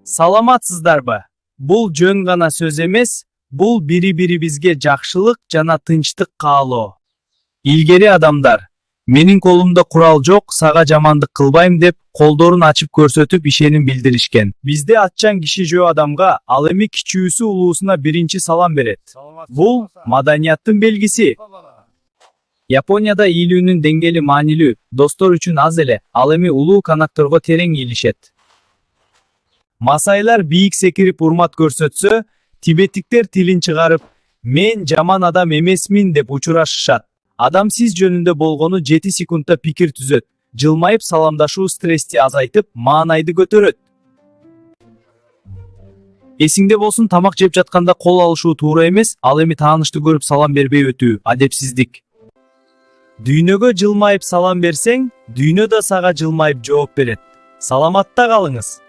Саламатсыздарбы? Бул жөн гана сөз эмес, бул бири-бирибизге жакшылык жана тынчтык каалоо. Илгери адамдар, менин колумда курал жок, сага жамандык кылбайм деп колдорун ачып көрсөтүп ишеним билдиришкен. Бизде атчан киши жөө адамга ал эми кичүүсү улуусуна биринчи салам берет. Бул маданияттын белгиси. Японияда ийлүүнүн деңгээли маанилүү, достор үчүн аз эле, ал эми улуу канакторго терең ийлишет. Масайлар бийик секирип урмат көрсөтсө, тибеттиктер тилин чыгарып, мен жаман адам эмесмин деп учурашышат. Адам сиз жөнүндө болгону 7 секундда пикир түзөт. Жылмайып саламдашуу стрессти азайтып, маанайды көтөрөт. Эсиңде болсун, тамак жеп жатканда кол алышуу туура эмес, ал эми таанышты көрүп салам бербей өтүү адепсиздик. Дүйнөгө жылмайып салам берсең, дүйнө да сага жылмайып жооп берет. Саламатта калыңыз.